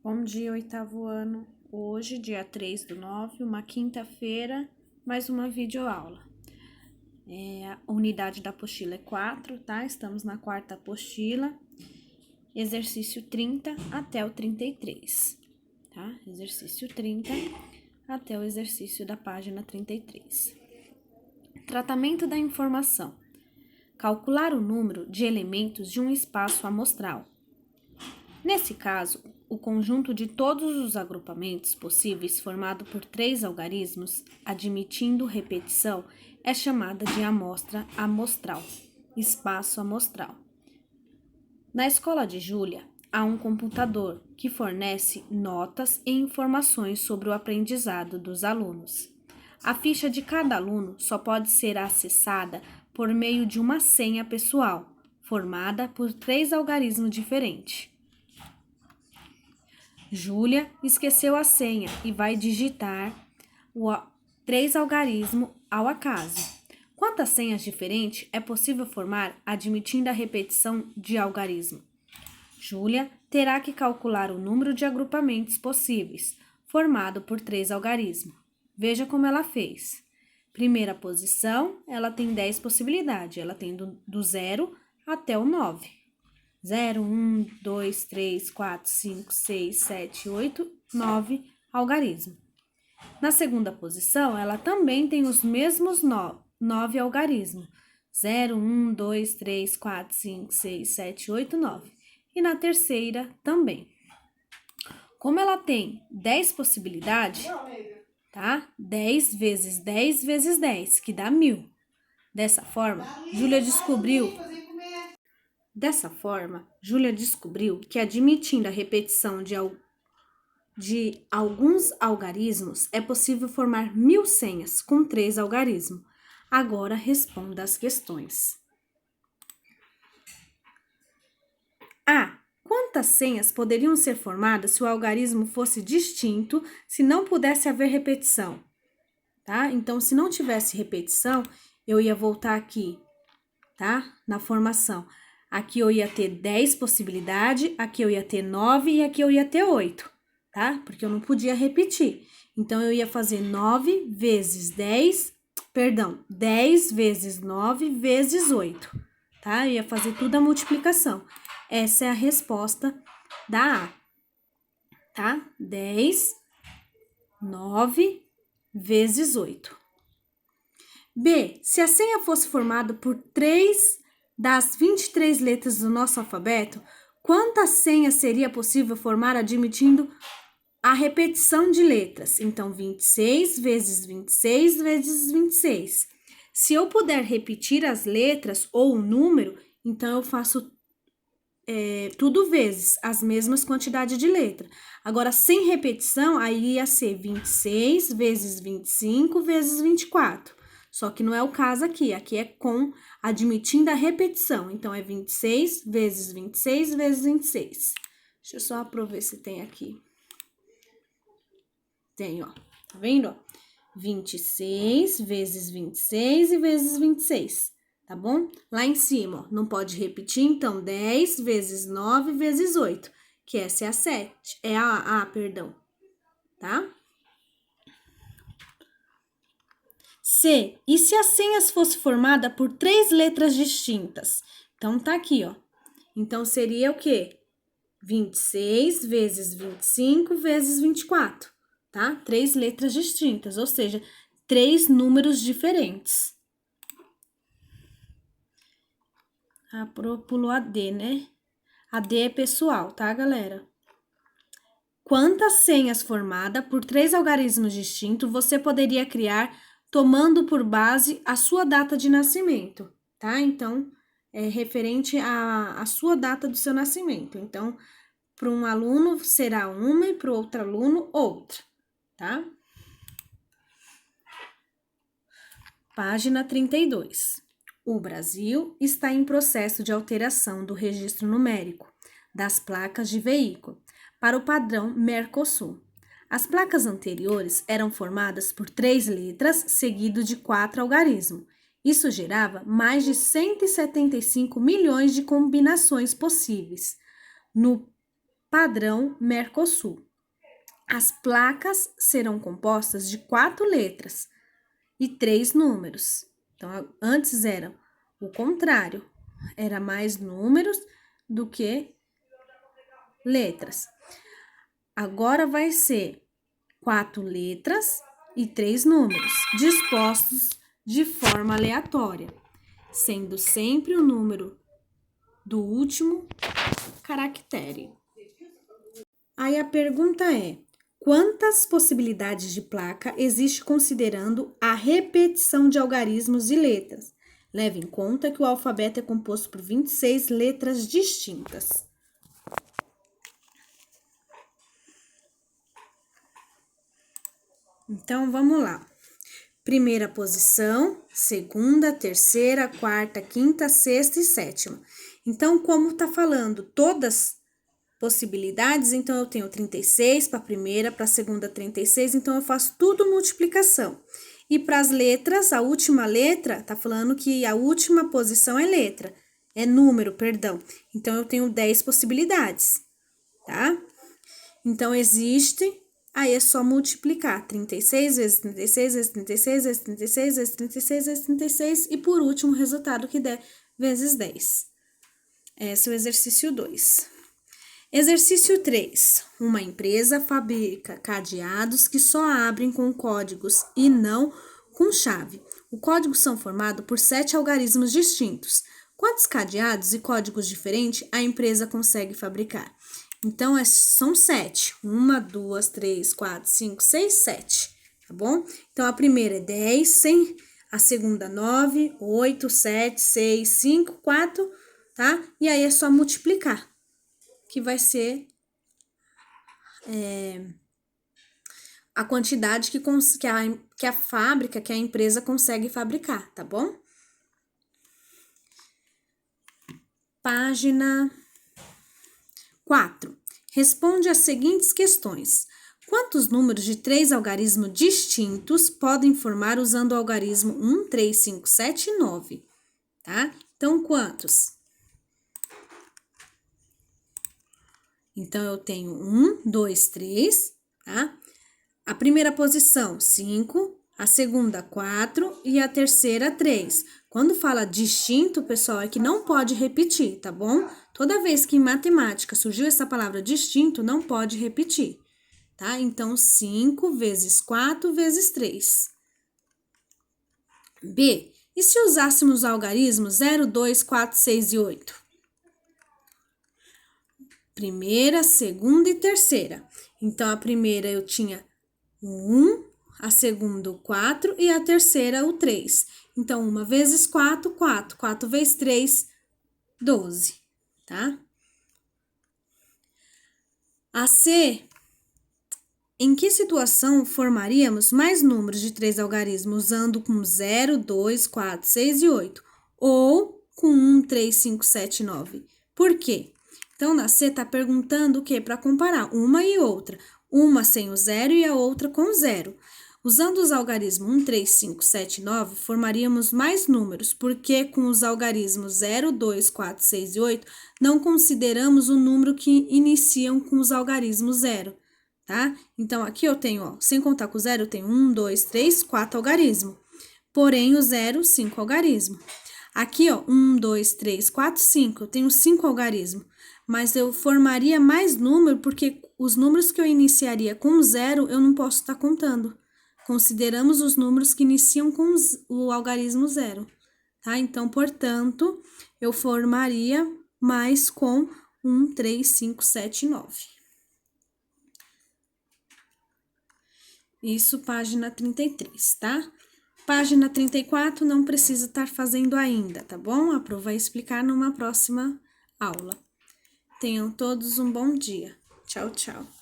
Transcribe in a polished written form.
Bom dia, oitavo ano. Hoje, dia 3/9, uma quinta-feira, mais uma videoaula. A unidade da apostila é 4, tá? Estamos na quarta apostila, exercício 30 até o 33, tá? Exercício 30 até o exercício da página 33. Tratamento da informação. Calcular o número de elementos de um espaço amostral. Nesse caso, o conjunto de todos os agrupamentos possíveis formado por 3 algarismos, admitindo repetição, é chamada de amostra amostral, espaço amostral. Na escola de Júlia, há um computador que fornece notas e informações sobre o aprendizado dos alunos. A ficha de cada aluno só pode ser acessada por meio de uma senha pessoal, formada por 3 algarismos diferentes. Júlia esqueceu a senha e vai digitar 3 algarismos ao acaso. Quantas senhas diferentes é possível formar admitindo a repetição de algarismo? Júlia terá que calcular o número de agrupamentos possíveis, formado por 3 algarismos. Veja como ela fez. Primeira posição, ela tem 10 possibilidades. Ela tem do 0 até o 9. 0, 1, 2, 3, 4, 5, 6, 7, 8, 9 algarismos. Na segunda posição, ela também tem os mesmos 9 algarismos. 0, 1, 2, 3, 4, 5, 6, 7, 8, 9. E na terceira também. Como ela tem 10 possibilidades, tá? 10 vezes 10 vezes 10, que dá 1000. Dessa forma, Júlia descobriu que admitindo a repetição de alguns algarismos, é possível formar 1000 senhas com 3 algarismos. Agora responda as questões. A. Quantas senhas poderiam ser formadas se o algarismo fosse distinto, se não pudesse haver repetição? Tá? Então, se não tivesse repetição, eu ia voltar aqui, tá? Na formação. Aqui eu ia ter 10 possibilidades, aqui eu ia ter 9 e aqui eu ia ter 8, tá? Porque eu não podia repetir. Então, eu ia fazer 10 vezes 9 vezes 8, tá? Eu ia fazer tudo a multiplicação. Essa é a resposta da A, tá? 10, 9 vezes 8. B. Se a senha fosse formada por 3 das 23 letras do nosso alfabeto, quantas senhas seria possível formar admitindo a repetição de letras? Então, 26 vezes 26 vezes 26. Se eu puder repetir as letras ou o número, então eu faço tudo vezes as mesmas quantidades de letra. Agora, sem repetição, aí ia ser 26 vezes 25 vezes 24. Só que não é o caso aqui. Aqui é com admitindo a repetição. Então, é 26 vezes 26 vezes 26. Deixa eu só provar se tem aqui. Tem, ó. Tá vendo? 26 vezes 26 e vezes 26. Tá bom? Lá em cima, ó, não pode repetir, então 10 vezes 9 vezes 8, que essa é a 7, perdão, tá? C. E se as senhas fosse formada por 3 letras distintas? Então, tá aqui, ó. Então, seria o quê? 26 vezes 25 vezes 24, tá? 3 letras distintas, ou seja, 3 números diferentes. Pulou a D, né? A D é pessoal, tá, galera? Quantas senhas formadas por 3 algarismos distintos você poderia criar tomando por base a sua data de nascimento, tá? Então, é referente à sua data do seu nascimento. Então, para um aluno será uma e para o outro aluno outra, tá? Página 32. O Brasil está em processo de alteração do registro numérico das placas de veículo para o padrão Mercosul. As placas anteriores eram formadas por 3 letras seguido de 4 algarismos. Isso gerava mais de 175 milhões de combinações possíveis. No padrão Mercosul. As placas serão compostas de 4 letras e 3 números. Então, antes era o contrário, era mais números do que letras. Agora vai ser 4 letras e 3 números, dispostos de forma aleatória, sendo sempre o número do último caractere. Aí a pergunta é: quantas possibilidades de placa existe considerando a repetição de algarismos e letras? Leve em conta que o alfabeto é composto por 26 letras distintas. Então, vamos lá. Primeira posição, segunda, terceira, quarta, quinta, sexta e sétima. Então, como tá falando todas possibilidades, então eu tenho 36 para a primeira, para a segunda 36, então eu faço tudo multiplicação. E para as letras, a última letra, tá falando que a última posição é letra, é número, perdão. Então eu tenho 10 possibilidades, tá? Então existe, aí é só multiplicar 36 vezes 36 vezes 36 vezes 36 vezes 36 vezes 36 e por último o resultado que der vezes 10. Esse é o exercício 2. Exercício 3. Uma empresa fabrica cadeados que só abrem com códigos e não com chave. O código são formados por 7 algarismos distintos. Quantos cadeados e códigos diferentes a empresa consegue fabricar? Então, são 7. 1, 2, 3, 4, 5, 6, 7. Tá bom? Então, a primeira é 10, a segunda 9, 8, 7, 6, 5, 4, tá? E aí é só multiplicar, que vai ser a quantidade que a fábrica, que a empresa consegue fabricar, tá bom? Página 4. Responde as seguintes questões. Quantos números de 3 algarismos distintos podem formar usando o algarismo 1, 3, 5, 7 e 9? Tá? Então, quantos? Então, eu tenho 1, 2, 3, tá? A primeira posição, 5, a segunda, 4 e a terceira, 3. Quando fala distinto, pessoal, é que não pode repetir, tá bom? Toda vez que em matemática surgiu essa palavra distinto, não pode repetir, tá? Então, 5 vezes 4 vezes 3. B. E se usássemos o algarismo 0, 2, 4, 6 e 8? Primeira, segunda e terceira. Então, a primeira eu tinha o 1, a segunda o 4 e a terceira o 3. Então, 1 vezes 4, 4. 4 vezes 3, 12, tá? A C, em que situação formaríamos mais números de 3 algarismos usando com 0, 2, 4, 6 e 8? Ou com 1, 3, 5, 7 e 9? Por quê? Então, na C tá perguntando o quê? Para comparar uma e outra. Uma sem o 0 e a outra com o 0. Usando os algarismos 1, 3, 5, 7 e 9, formaríamos mais números, porque com os algarismos 0, 2, 4, 6 e 8, não consideramos o número que iniciam com os algarismos 0, tá? Então, aqui eu tenho, ó, sem contar com o 0, eu tenho 1, 2, 3, 4 algarismos. Porém, o 0, 5 algarismos. Aqui, ó, 1, 2, 3, 4, 5, eu tenho 5 algarismos. Mas eu formaria mais número, porque os números que eu iniciaria com 0, eu não posso estar contando. Consideramos os números que iniciam com o algarismo 0, tá? Então, portanto, eu formaria mais com 1, 3, 5, 7 e 9. Isso, página 33, tá? Página 34, não precisa estar fazendo ainda, tá bom? A Pro vai explicar numa próxima aula. Tenham todos um bom dia. Tchau, tchau.